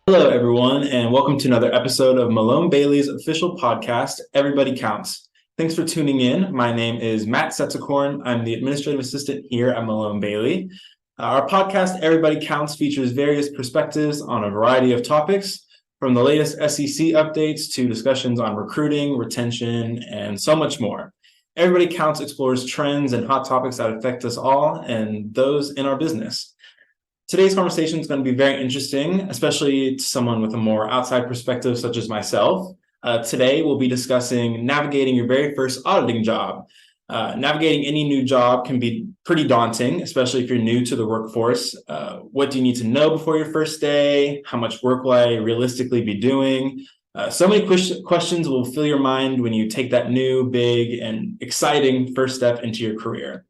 Hello, everyone, and welcome to another episode of Malone Bailey's official podcast, Everybody Counts. Thanks for tuning in. My name is Matt Setzicorn. I'm the administrative assistant here at Malone Bailey. Our podcast, Everybody Counts, features various perspectives on a variety of topics, from the latest SEC updates to discussions on recruiting, retention, and so much more. Everybody Counts explores trends and hot topics that affect us all and those in our business. Today's conversation is going to be very interesting, especially to someone with a more outside perspective, such as myself. Today, we'll be discussing navigating your very first auditing job. Navigating any new job can be pretty daunting, especially if you're new to the workforce. What do you need to know before your first day? How much work will I realistically be doing? So many questions will fill your mind when you take that new, big, and exciting first step into your career.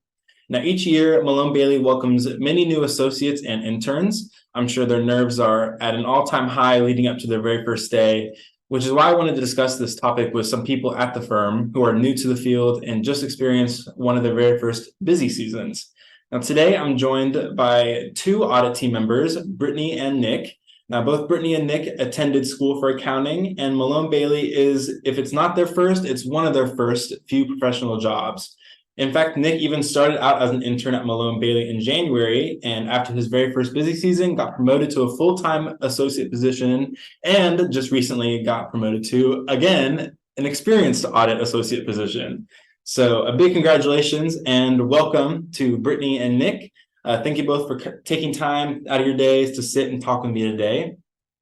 Now, each year, Malone Bailey welcomes many new associates and interns. I'm sure their nerves are at an all-time high leading up to their very first day, which is why I wanted to discuss this topic with some people at the firm who are new to the field and just experienced one of their very first busy seasons. Now, today, I'm joined by two audit team members, Brittany and Nick. Now, both Brittany and Nick attended school for accounting, and Malone Bailey is, if it's not their first, it's one of their first few professional jobs. In fact, Nick even started out as an intern at Malone Bailey in January, and after his very first busy season, got promoted to a full-time associate position, and just recently got promoted to, again, an experienced audit associate position. So a big congratulations and welcome to Brittany and Nick. Thank you both for taking time out of your days to sit and talk with me today.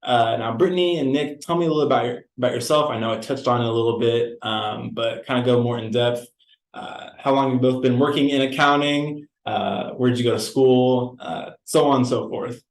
Now, Brittany and Nick, tell me a little about yourself. I know I touched on it a little bit, but kind of go more in depth. How long have you both been working in accounting? Where did you go to school? So on and so forth.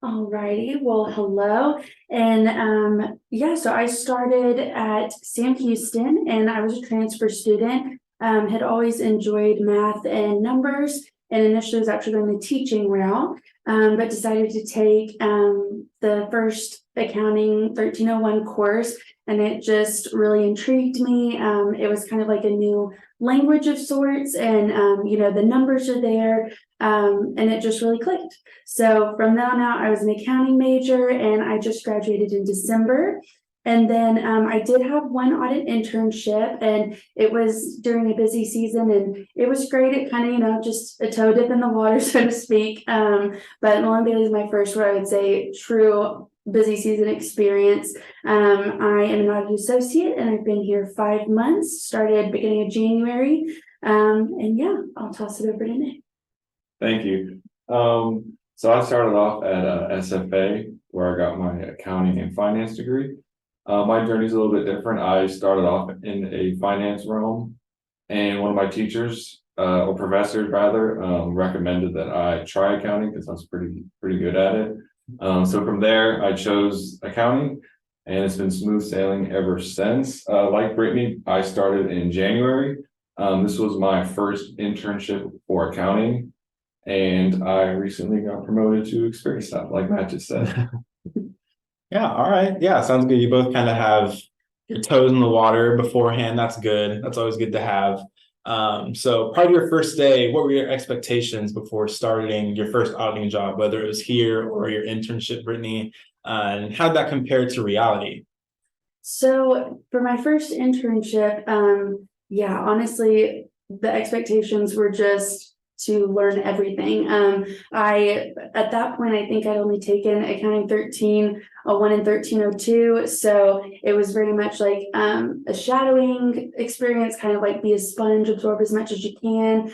All righty. Well, hello. And so I started at Sam Houston and I was a transfer student. Had always enjoyed math and numbers, and initially was actually going the teaching route, but decided to take the first accounting 1301 course, and it just really intrigued me. It was kind of like a new language of sorts, and the numbers are there, and it just really clicked. So from then on out, I was an accounting major, and I just graduated in December. And then I did have one audit internship, and it was during a busy season, and it was great. It kind of, just a toe dip in the water, so to speak. But Malone Bailey is my first, what I would say, true busy season experience. I am an audit associate, and I've been here 5 months, started beginning of January. I'll toss it over to Nick. Thank you. So I started off at SFA, where I got my accounting and finance degree. My journey is a little bit different. I started off in a finance realm, and one of my teachers, or professors rather, recommended that I try accounting because I was pretty good at it. So from there, I chose accounting, and it's been smooth sailing ever since. Like Brittany, I started in January. This was my first internship for accounting, and I recently got promoted to experienced staff, like Matt just said. Yeah, all right. Yeah, sounds good. You both kind of have your toes in the water beforehand. That's good. That's always good to have. So part of your first day, what were your expectations before starting your first auditing job, whether it was here or your internship, Brittany, and how did that compare to reality? So for my first internship, honestly, the expectations were just to learn everything. At that point, I think I'd only taken accounting 1301 and 1302. So it was very much like a shadowing experience, kind of like be a sponge, absorb as much as you can.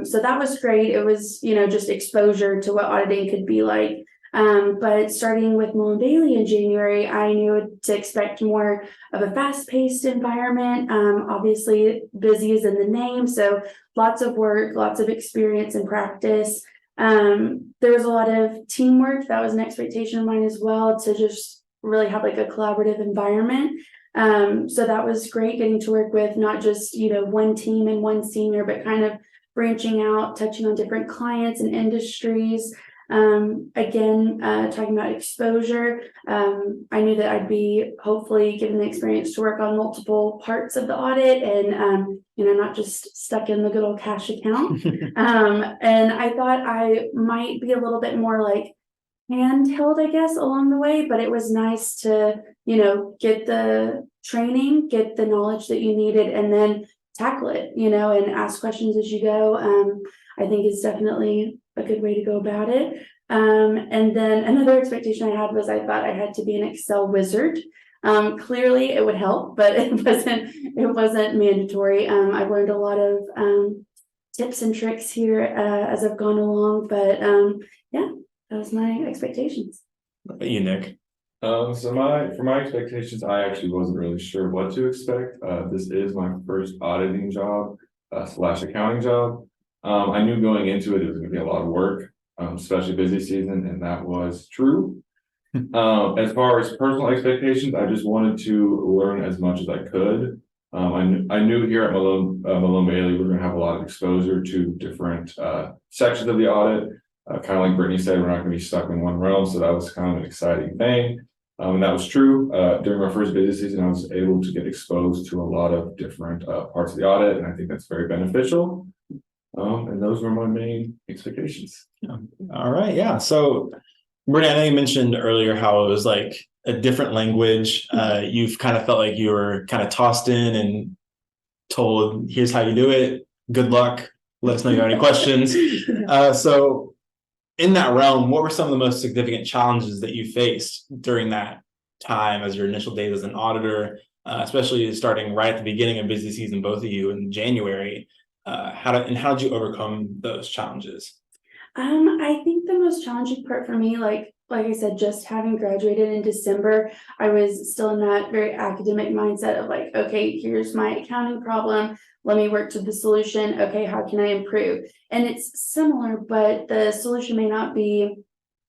So that was great. It was, just exposure to what auditing could be like. But starting with Malone Bailey in January, I knew to expect more of a fast-paced environment. Obviously, busy is in the name, so lots of work, lots of experience and practice. There was a lot of teamwork. That was an expectation of mine as well, to just really have like a collaborative environment. So that was great, getting to work with not just, one team and one senior, but kind of branching out, touching on different clients and industries. Again, talking about exposure, I knew that I'd be hopefully given the experience to work on multiple parts of the audit and, not just stuck in the good old cash account. And I thought I might be a little bit more like handheld, I guess, along the way, but it was nice to, get the training, get the knowledge that you needed, and then tackle it, and ask questions as you go. I think is definitely a good way to go about it. And then another expectation I had was I thought I had to be an Excel wizard. Clearly it would help, but it wasn't mandatory. I've learned a lot of tips and tricks here as I've gone along, but yeah, that was my expectations. What about you, Nick? So for my expectations, I actually wasn't really sure what to expect. This is my first auditing job slash accounting job. I knew going into it was going to be a lot of work, especially busy season, and that was true. As far as personal expectations, I just wanted to learn as much as I could. I knew here at Malone Bailey, we're going to have a lot of exposure to different sections of the audit. Kind of like Brittany said, we're not going to be stuck in one realm, so that was kind of an exciting thing. And that was true. During my first busy season, I was able to get exposed to a lot of different parts of the audit, and I think that's very beneficial. And those were my main expectations. Yeah. All right. Yeah. So, Brittany, I know you mentioned earlier how it was like a different language. You've kind of felt like you were kind of tossed in and told, here's how you do it. Good luck. Let us know if you have any questions. So in that realm, what were some of the most significant challenges that you faced during that time as your initial days as an auditor, especially starting right at the beginning of busy season, both of you in January? How did you overcome those challenges? I think the most challenging part for me, like I said, just having graduated in December, I was still in that very academic mindset of like, okay, here's my accounting problem. Let me work to the solution. Okay, how can I improve? And it's similar, but the solution may not be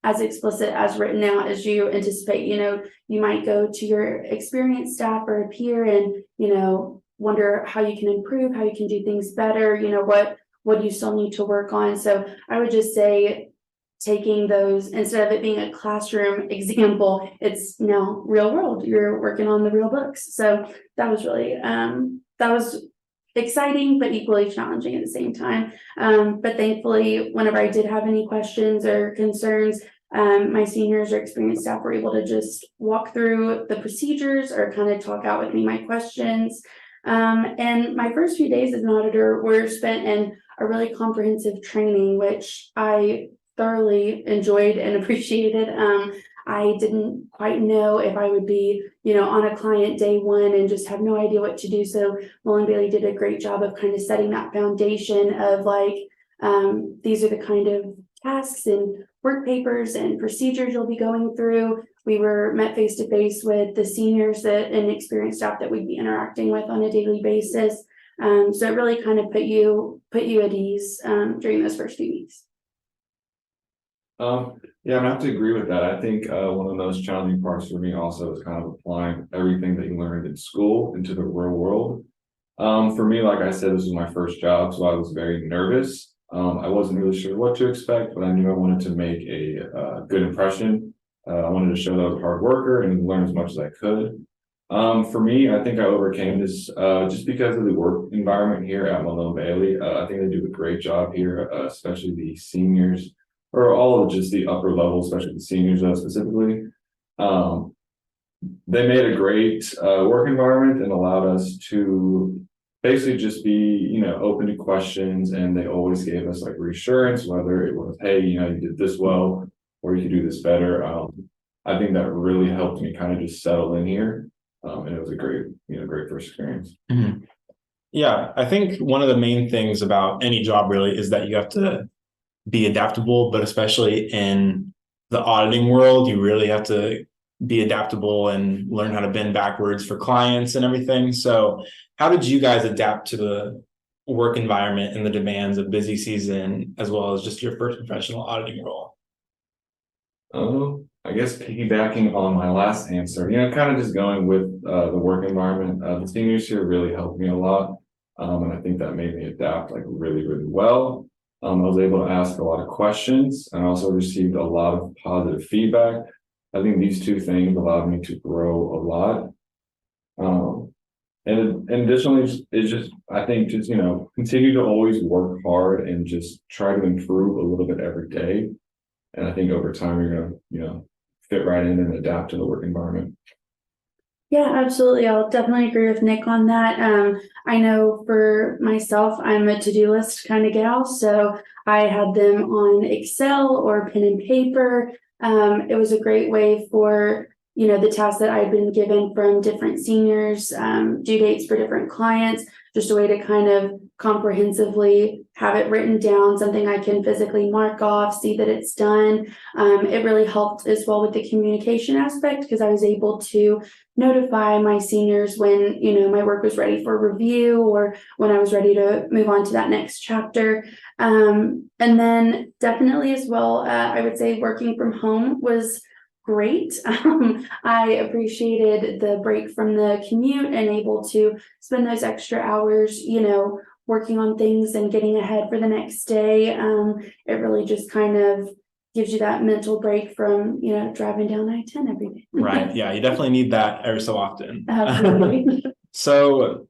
as explicit as written out as you anticipate. You might go to your experienced staff or a peer and, wonder how you can improve, how you can do things better, what do you still need to work on? So I would just say taking those, instead of it being a classroom example, it's now real world. You're working on the real books. So that was really, that was exciting, but equally challenging at the same time. But thankfully, whenever I did have any questions or concerns, my seniors or experienced staff were able to just walk through the procedures or kind of talk out with me my questions. And my first few days as an auditor were spent in a really comprehensive training, which I thoroughly enjoyed and appreciated. I didn't quite know if I would be, on a client day one and just have no idea what to do. So Malone Bailey did a great job of kind of setting that foundation of like, these are the kind of tasks and work papers and procedures you'll be going through. We were met face to face with the seniors and experienced staff that we'd be interacting with on a daily basis. So it really kind of put you at ease during those first few weeks. Yeah, I have to agree with that. I think one of the most challenging parts for me also is kind of applying everything that you learned in school into the real world. For me, like I said, this was my first job, so I was very nervous. I wasn't really sure what to expect, but I knew I wanted to make a good impression. I wanted to show that I was a hard worker and learn as much as I could. For me, I think I overcame this just because of the work environment here at Malone Bailey. I think they do a great job here, especially the seniors, or all of just the upper level, especially the seniors specifically. They made a great work environment and allowed us to basically just be, open to questions, and they always gave us like reassurance, whether it was, hey, you did this well, or you could do this better. I think that really helped me kind of just settle in here. And it was a great first experience. Mm-hmm. Yeah, I think one of the main things about any job really is that you have to be adaptable, but especially in the auditing world, you really have to be adaptable and learn how to bend backwards for clients and everything. So how did you guys adapt to the work environment and the demands of busy season, as well as just your first professional auditing role? I guess piggybacking on my last answer, kind of just going with the work environment. The seniors here really helped me a lot. And I think that made me adapt like really, really well. I was able to ask a lot of questions and also received a lot of positive feedback. I think these two things allowed me to grow a lot. And additionally, it's just, I think, just, continue to always work hard and just try to improve a little bit every day. And I think over time, you're going to, fit right in and adapt to the work environment. Yeah, absolutely. I'll definitely agree with Nick on that. I know for myself, I'm a to-do list kind of gal, so I had them on Excel or pen and paper. It was a great way for, the tasks that I'd been given from different seniors, due dates for different clients, just a way to kind of comprehensively have it written down, something I can physically mark off, see that it's done. It really helped as well with the communication aspect because I was able to notify my seniors when, my work was ready for review or when I was ready to move on to that next chapter. And then definitely as well, I would say working from home was great. I appreciated the break from the commute and able to spend those extra hours, working on things and getting ahead for the next day. It really just kind of gives you that mental break from, driving down I-10 every day. Right. Yeah, you definitely need that every so often. Absolutely. So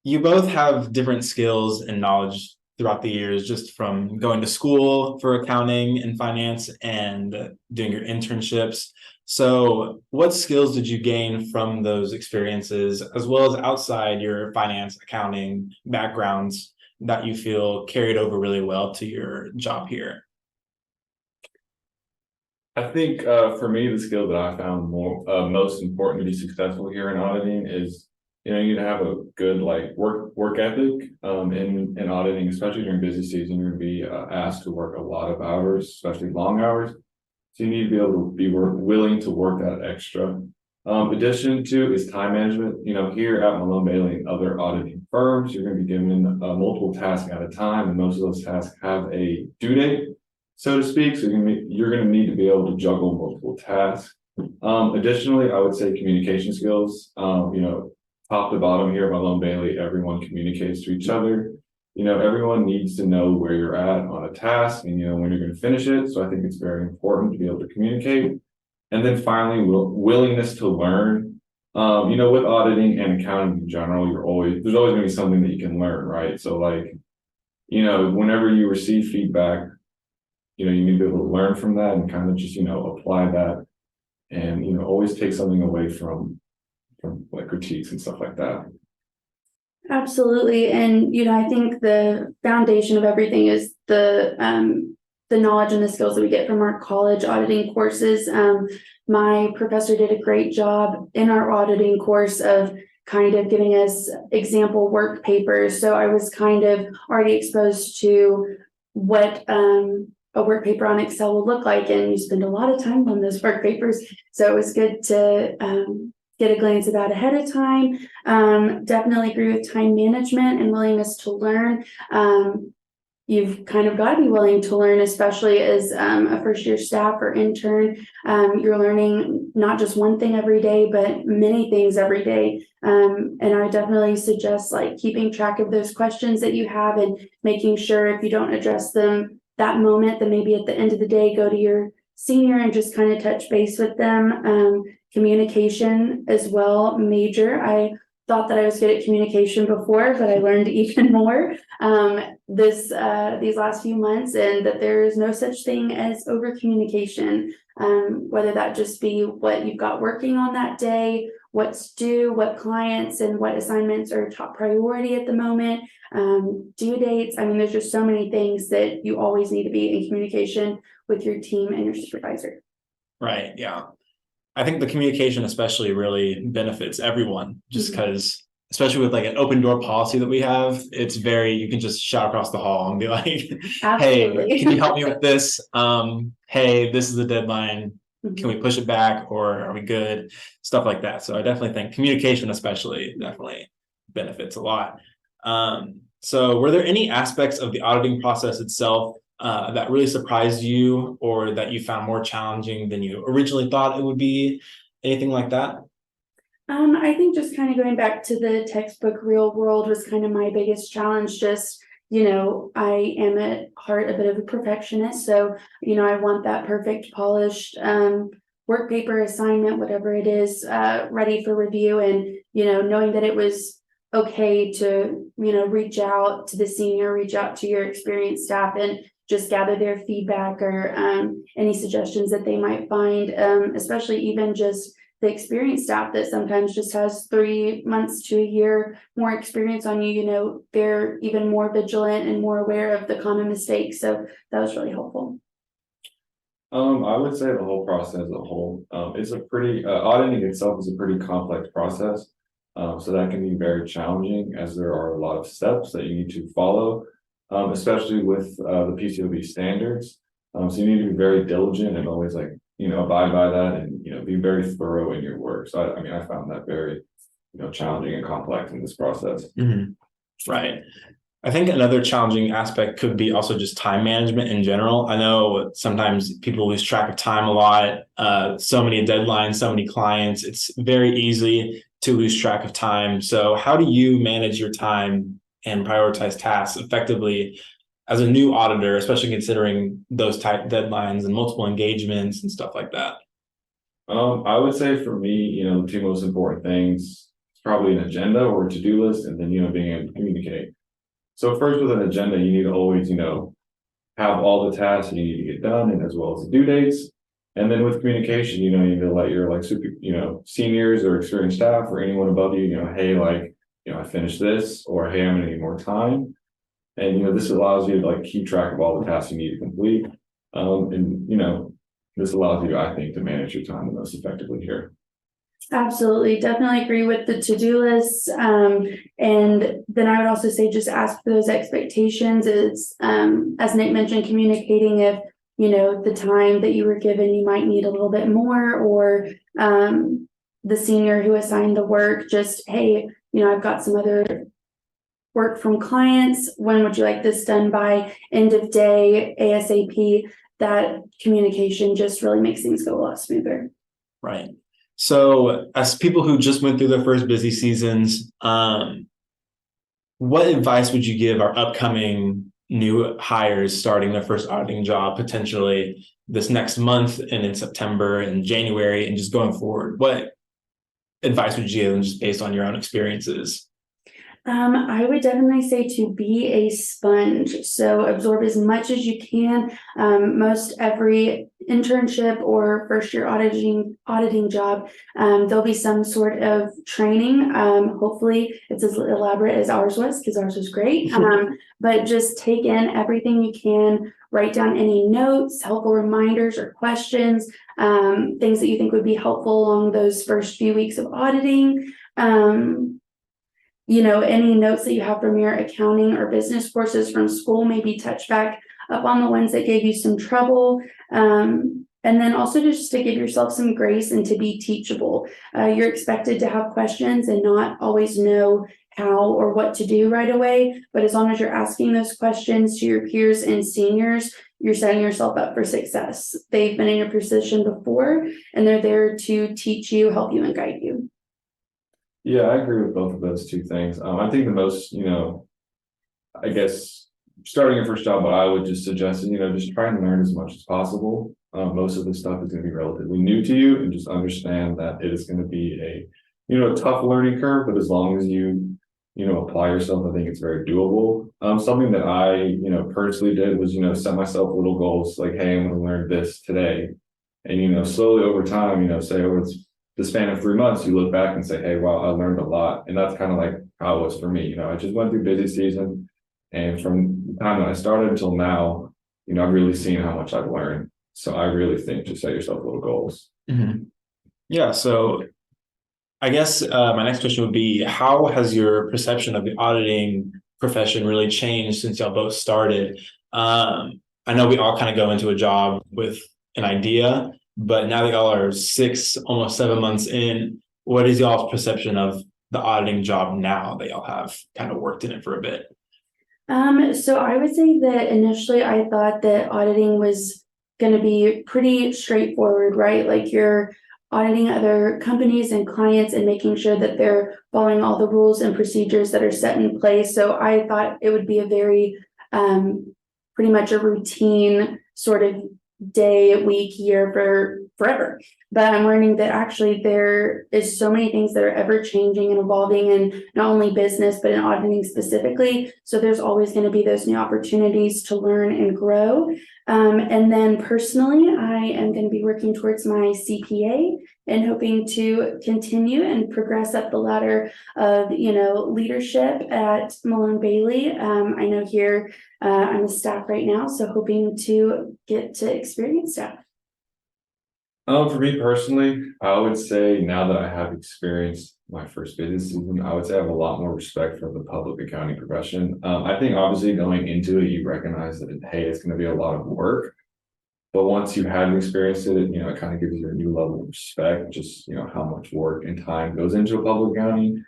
you both have different skills and knowledge throughout the years, just from going to school for accounting and finance and doing your internships. So what skills did you gain from those experiences, as well as outside your finance, accounting backgrounds, that you feel carried over really well to your job here? I think for me, the skill that I found most important to be successful here in auditing is, you need to have a good work ethic in auditing, especially during busy season. You're going to be asked to work a lot of hours, especially long hours. So you need to be able to be willing to work that extra. Addition to is time management. Here at Malone Bailey and other auditing firms, you're going to be given multiple tasks at a time, and most of those tasks have a due date, so to speak. So you're going to need to be able to juggle multiple tasks. Additionally, I would say communication skills. Top to bottom here at Malone Bailey, everyone communicates to each other. Everyone needs to know where you're at on a task and, when you're going to finish it. So I think it's very important to be able to communicate. And then finally, willingness to learn. With auditing and accounting in general, there's always going to be something that you can learn, right? So whenever you receive feedback, you need to be able to learn from that and kind of just, apply that and, always take something away from like critiques and stuff like that. Absolutely. And, I think the foundation of everything is the knowledge and the skills that we get from our college auditing courses. My professor did a great job in our auditing course of kind of giving us example work papers. So I was kind of already exposed to what a work paper on Excel will look like, and you spend a lot of time on those work papers. So it was good to get a glance of that ahead of time. Definitely agree with time management and willingness to learn. You've kind of got to be willing to learn, especially as a first year staff or intern. You're learning not just one thing every day, but many things every day. And I definitely suggest keeping track of those questions that you have and making sure if you don't address them that moment, then maybe at the end of the day, go to your senior and just kind of touch base with them. Communication as well, major. I thought that I was good at communication before, but I learned even more these last few months, and that there is no such thing as over communication, whether that just be what you've got working on that day, what's due, what clients and what assignments are top priority at the moment, due dates. I mean, there's just so many things that you always need to be in communication with your team and your supervisor. Right. Yeah. I think the communication especially really benefits everyone, just because, especially with an open door policy that we have, it's you can just shout across the hall and be like, hey, can you help me with this? Hey, this is the deadline. Can we push it back, or are we good? Stuff like that. So I definitely think communication especially definitely benefits a lot. So were there any aspects of the auditing process itself that really surprised you, or that you found more challenging than you originally thought it would be? Anything like that? I think just kind of going back to the textbook real world was kind of my biggest challenge, just I am at heart a bit of a perfectionist. So, I want that perfect, polished work paper, assignment, whatever it is, ready for review. And, knowing that it was okay to, reach out to the senior, reach out to your experienced staff and just gather their feedback or any suggestions that they might find, especially even just the experienced staff that sometimes just has 3 months to a year more experience on you, they're even more vigilant and more aware of the common mistakes. So that was really helpful. I would say the whole process as a whole, it's a pretty, auditing itself is a pretty complex process. So that can be very challenging as there are a lot of steps that you need to follow, especially with the PCOB standards. So you need to be very diligent and always abide by that and, be very thorough in your work. So I found that very, challenging and complex in this process. Mm-hmm. Right. I think another challenging aspect could be also just time management in general. I know sometimes people lose track of time a lot. So many deadlines, so many clients. It's very easy to lose track of time. So how do you manage your time and prioritize tasks effectively as a new auditor, especially considering those type deadlines and multiple engagements and stuff like that? I would say for me, the two most important things is probably an agenda or a to-do list, and then, being able to communicate. So first with an agenda, you need to always, have all the tasks you need to get done and as well as the due dates. And then with communication, you need to let your seniors or experienced staff or anyone above you, hey, I finished this, or hey, I'm gonna need more time. And this allows you to keep track of all the tasks you need to complete. And this allows you, I think, to manage your time the most effectively here. Absolutely. Definitely agree with the to-do lists. And then I would also say just ask for those expectations is, as Nick mentioned, communicating if, the time that you were given, you might need a little bit more, or the senior who assigned the work, just, hey, I've got some other work from clients. When would you like this done by? End of day, ASAP. That communication just really makes things go a lot smoother. Right. So as people who just went through their first busy seasons, what advice would you give our upcoming new hires starting their first auditing job potentially this next month and in September and January and just going forward? What advice would you give them just based on your own experiences? I would definitely say to be a sponge. So absorb as much as you can. Most every internship or first year auditing job, there'll be some sort of training. Hopefully it's as elaborate as ours was, because ours was great. But just take in everything you can, write down any notes, helpful reminders or questions, things that you think would be helpful along those first few weeks of auditing. Any notes that you have from your accounting or business courses from school, maybe touch back up on the ones that gave you some trouble. And then also just to give yourself some grace and to be teachable. You're expected to have questions and not always know how or what to do right away. But as long as you're asking those questions to your peers and seniors, you're setting yourself up for success. They've been in your position before, and they're there to teach you, help you, and guide you. Yeah, I agree with both of those two things. I think the most, I guess starting your first job, what I would just suggest is, just try and learn as much as possible. Most of this stuff is going to be relatively new to you, and just understand that it is going to be a tough learning curve, but as long as you apply yourself, I think it's very doable. Something that I, personally did was, set myself little goals like, hey, I'm going to learn this today. And, slowly over time, say over the span of 3 months, you look back and say, hey, wow, I learned a lot. And that's kind of like how it was for me. I just went through busy season, and from the time that I started until now, I've really seen how much I've learned. So I really think just set yourself little goals. Mm-hmm. Yeah. So I guess my next question would be, how has your perception of the auditing profession really changed since y'all both started? I know we all kind of go into a job with an idea, but now that y'all are 6, almost 7 months in, what is y'all's perception of the auditing job now that y'all have kind of worked in it for a bit? So I would say that initially I thought that auditing was going to be pretty straightforward, right? Like you're auditing other companies and clients and making sure that they're following all the rules and procedures that are set in place. So I thought it would be a very pretty much a routine sort of day, week, year for forever. But I'm learning that actually there is so many things that are ever changing and evolving in not only business, but in auditing specifically. So there's always going to be those new opportunities to learn and grow. And then personally, I am going to be working towards my CPA and hoping to continue and progress up the ladder of, leadership at Malone Bailey. I know here I'm a staff right now, so hoping to get to experience staff. For me personally, I would say now that I have experienced my first business season, I would say I have a lot more respect for the public accounting profession. I think obviously going into it, you recognize that, hey, it's going to be a lot of work. But once you have experienced it, it kind of gives you a new level of respect, just, how much work and time goes into a public accounting.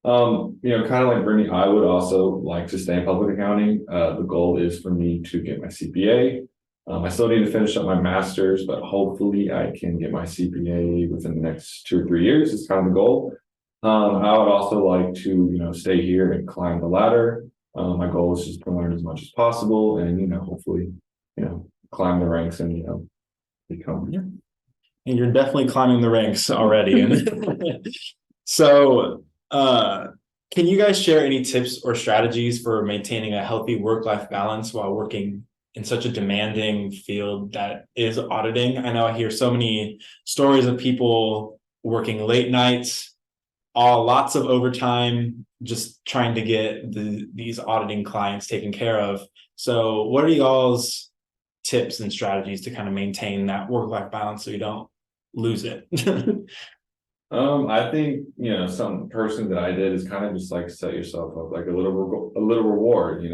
Kind of like Brittany, I would also like to stay in public accounting. The goal is for me to get my CPA. I still need to finish up my master's, but hopefully I can get my CPA within the next 2 or 3 years. It's kind of the goal. I would also like to, stay here and climb the ladder. My goal is just to learn as much as possible and, hopefully, climb the ranks and, become. Yeah. And you're definitely climbing the ranks already. So, can you guys share any tips or strategies for maintaining a healthy work-life balance while working in such a demanding field that is auditing? I know I hear so many stories of people working late nights, lots of overtime, just trying to get these auditing clients taken care of. So what are y'all's tips and strategies to kind of maintain that work-life balance so you don't lose it? I think, some person that I did is kind of just like set yourself up like a little reward,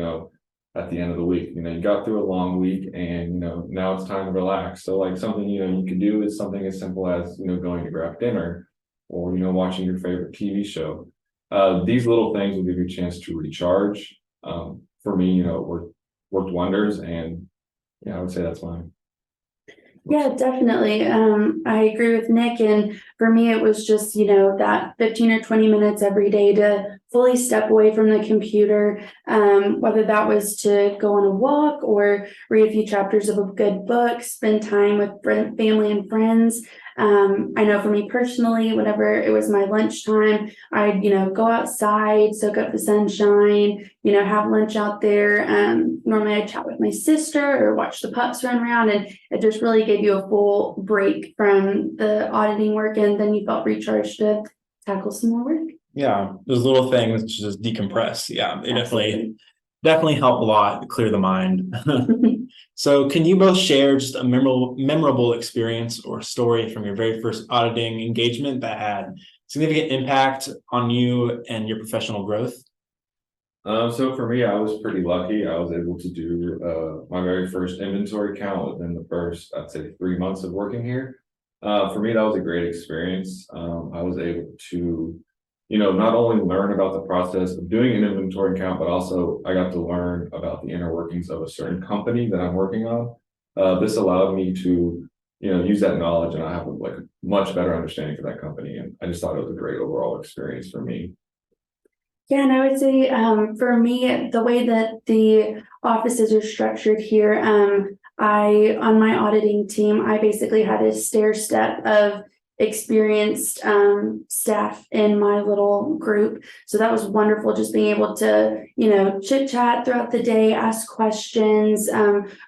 at the end of the week. You got through a long week and, now it's time to relax. So like something, you can do is something as simple as, going to grab dinner or, watching your favorite TV show. These little things will give you a chance to recharge. For me, it worked wonders, and I would say that's mine. Yeah, definitely. I agree with Nick. And for me, it was just, that 15 or 20 minutes every day to fully step away from the computer, whether that was to go on a walk or read a few chapters of a good book, spend time with family and friends. I know for me personally, whenever it was my lunchtime, I'd, go outside, soak up the sunshine, have lunch out there. Normally I'd chat with my sister or watch the pups run around, and it just really gave you a full break from the auditing work, and then you felt recharged to tackle some more work. Yeah, those little things to just decompress. Yeah, they definitely help a lot clear the mind. So can you both share just a memorable experience or story from your very first auditing engagement that had significant impact on you and your professional growth? So for me, I was pretty lucky. I was able to do my very first inventory count within the first, I'd say, 3 months of working here. For me, that was a great experience. I was able to, not only learn about the process of doing an inventory count, but also I got to learn about the inner workings of a certain company that I'm working on. This allowed me to, use that knowledge, and I have like a much better understanding for that company. And I just thought it was a great overall experience for me. Yeah, and I would say for me, the way that the offices are structured here, on my auditing team, I basically had a stair step of experienced staff in my little group. So that was wonderful, just being able to, chit chat throughout the day, ask questions,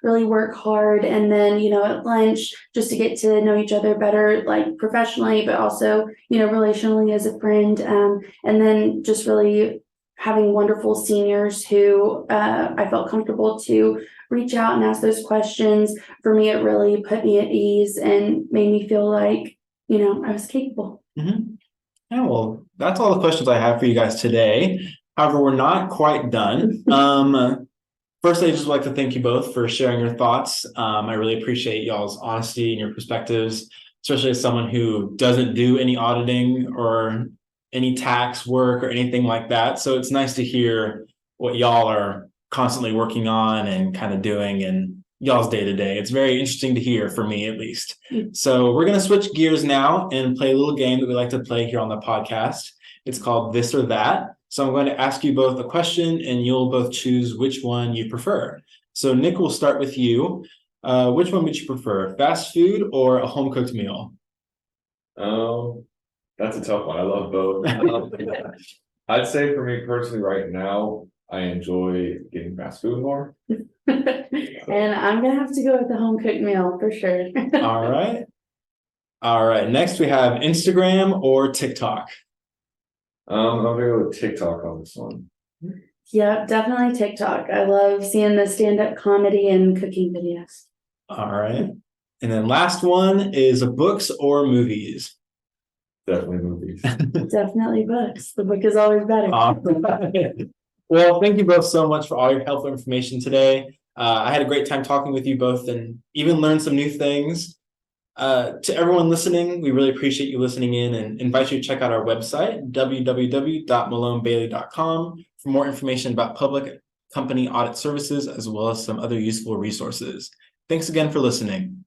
really work hard. And then, at lunch, just to get to know each other better, like professionally, but also, relationally as a friend. And then just really having wonderful seniors who I felt comfortable to reach out and ask those questions. For me, it really put me at ease and made me feel like, I was capable. Mm-hmm. Yeah, well, that's all the questions I have for you guys today. However, we're not quite done. First, I just would like to thank you both for sharing your thoughts. I really appreciate y'all's honesty and your perspectives, especially as someone who doesn't do any auditing or any tax work or anything like that. So it's nice to hear what y'all are constantly working on and kind of doing, and y'all's day to day. It's very interesting to hear, for me at least. So we're going to switch gears now and play a little game that we like to play here on the podcast. It's called This or That. So I'm going to ask you both a question and you'll both choose which one you prefer. So Nick, we'll start with you. Which one would you prefer, fast food or a home cooked meal? That's a tough one. I love both. I'd say for me personally right now, I enjoy getting fast food more. And I'm gonna have to go with the home cooked meal for sure. All right. All right. Next we have Instagram or TikTok. I'm gonna go with TikTok on this one. Yep, definitely TikTok. I love seeing the stand-up comedy and cooking videos. All right. And then last one is books or movies. Definitely movies. Definitely books. The book is always better. All right. Well, thank you both so much for all your helpful information today. I had a great time talking with you both and even learned some new things. To everyone listening, we really appreciate you listening in and invite you to check out our website, www.malonebailey.com, for more information about public company audit services, as well as some other useful resources. Thanks again for listening.